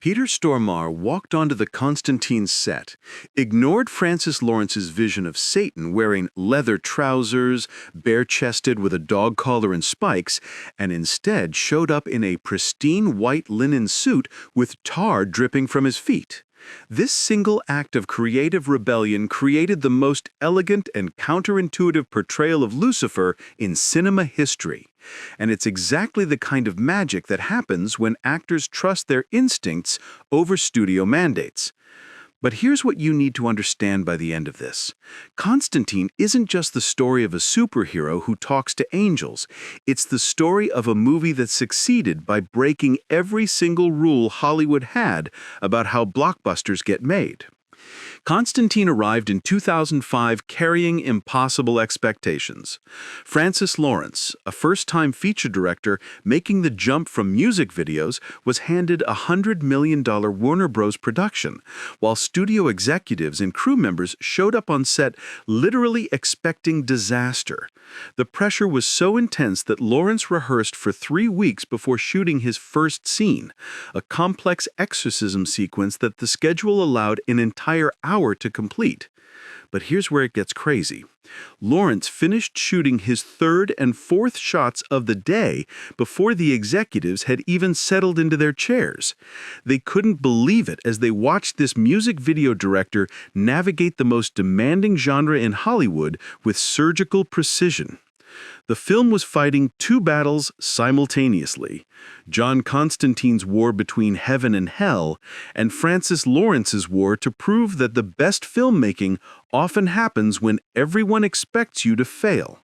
Peter Stormare walked onto the Constantine set, ignored Francis Lawrence's vision of Satan wearing leather trousers, bare-chested with a dog collar and spikes, and instead showed up in a pristine white linen suit with tar dripping from his feet. This single act of creative rebellion created the most elegant and counterintuitive portrayal of Lucifer in cinema history. And it's exactly the kind of magic that happens when actors trust their instincts over studio mandates. But here's what you need to understand by the end of this. Constantine isn't just the story of a superhero who talks to angels. It's the story of a movie that succeeded by breaking every single rule Hollywood had about how blockbusters get made. Constantine arrived in 2005 carrying impossible expectations. Francis Lawrence, a first-time feature director making the jump from music videos, was handed a $100 million Warner Bros. Production, while studio executives and crew members showed up on set literally expecting disaster. The pressure was so intense that Lawrence rehearsed for 3 weeks before shooting his first scene, a complex exorcism sequence that the schedule allowed an entire hour to complete. But here's where it gets crazy. Lawrence finished shooting his third and fourth shots of the day before the executives had even settled into their chairs. They couldn't believe it as they watched this music video director navigate the most demanding genre in Hollywood with surgical precision. The film was fighting two battles simultaneously: John Constantine's war between heaven and hell, and Francis Lawrence's war to prove that the best filmmaking often happens when everyone expects you to fail.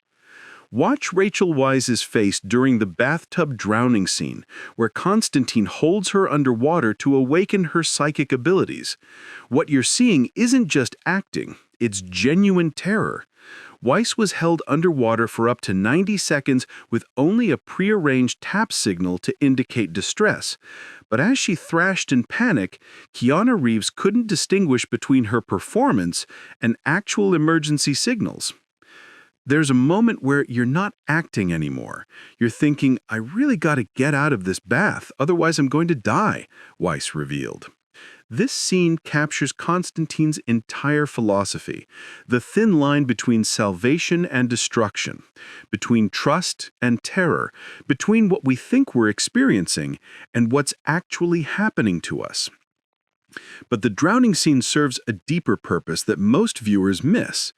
Watch Rachel Weisz's face during the bathtub drowning scene, where Constantine holds her underwater to awaken her psychic abilities. What you're seeing isn't just acting, it's genuine terror. Weisz was held underwater for up to 90 seconds with only a prearranged tap signal to indicate distress. But as she thrashed in panic, Keanu Reeves couldn't distinguish between her performance and actual emergency signals. There's a moment where you're not acting anymore. You're thinking, I really gotta get out of this bath, otherwise I'm going to die, Weisz revealed. This scene captures Constantine's entire philosophy, the thin line between salvation and destruction, between trust and terror, between what we think we're experiencing and what's actually happening to us. But the drowning scene serves a deeper purpose that most viewers miss.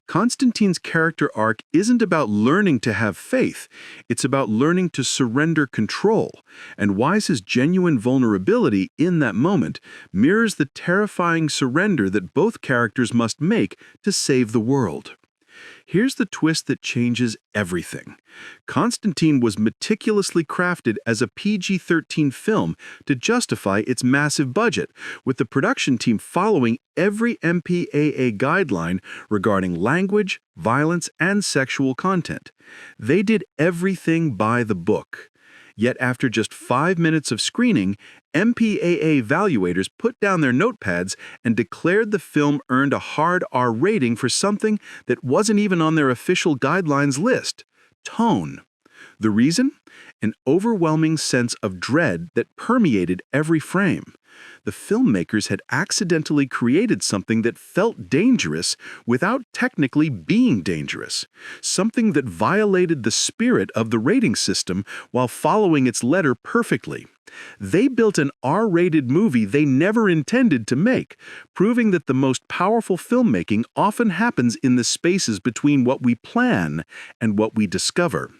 Constantine's character arc isn't about learning to have faith, it's about learning to surrender control, and Weisz's genuine vulnerability in that moment mirrors the terrifying surrender that both characters must make to save the world. Here's the twist that changes everything. Constantine was meticulously crafted as a PG-13 film to justify its massive budget, with the production team following every MPAA guideline regarding language, violence, and sexual content. They did everything by the book. Yet after just 5 minutes of screening, MPAA evaluators put down their notepads and declared the film earned a hard R rating for something that wasn't even on their official guidelines list: tone. The reason? An overwhelming sense of dread that permeated every frame. The filmmakers had accidentally created something that felt dangerous without technically being dangerous, something that violated the spirit of the rating system while following its letter perfectly. They built an R-rated movie they never intended to make, proving that the most powerful filmmaking often happens in the spaces between what we plan and what we discover.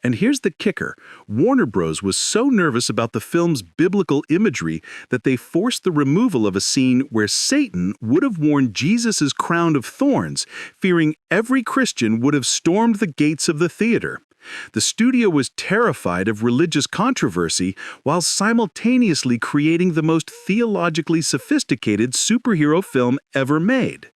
And here's the kicker. Warner Bros. Was so nervous about the film's biblical imagery that they forced the removal of a scene where Satan would have worn Jesus' crown of thorns, fearing every Christian would have stormed the gates of the theater. The studio was terrified of religious controversy while simultaneously creating the most theologically sophisticated superhero film ever made.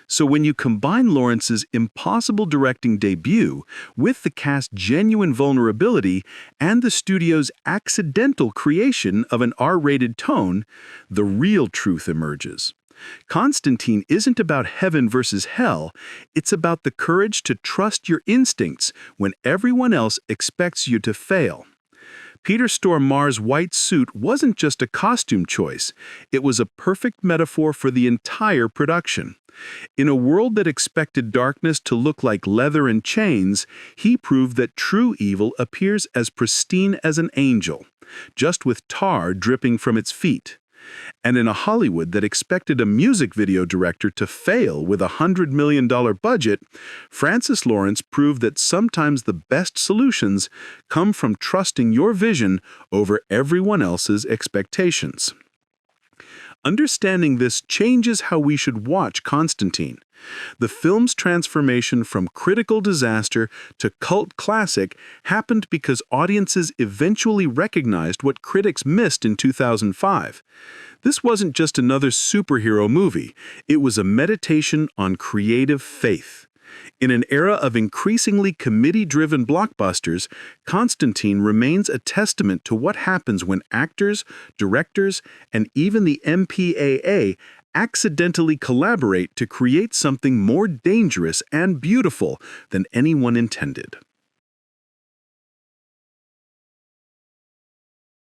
So when you combine Lawrence's impossible directing debut with the cast's genuine vulnerability and the studio's accidental creation of an R-rated tone, the real truth emerges. Constantine isn't about heaven versus hell, it's about the courage to trust your instincts when everyone else expects you to fail. Peter Stormare's white suit wasn't just a costume choice, it was a perfect metaphor for the entire production. In a world that expected darkness to look like leather and chains, he proved that true evil appears as pristine as an angel, just with tar dripping from its feet. And in a Hollywood that expected a music video director to fail with a $100 million budget, Francis Lawrence proved that sometimes the best solutions come from trusting your vision over everyone else's expectations. Understanding this changes how we should watch Constantine. The film's transformation from critical disaster to cult classic happened because audiences eventually recognized what critics missed in 2005. This wasn't just another superhero movie, it was a meditation on creative faith. In an era of increasingly committee-driven blockbusters, Constantine remains a testament to what happens when actors, directors, and even the MPAA accidentally collaborate to create something more dangerous and beautiful than anyone intended.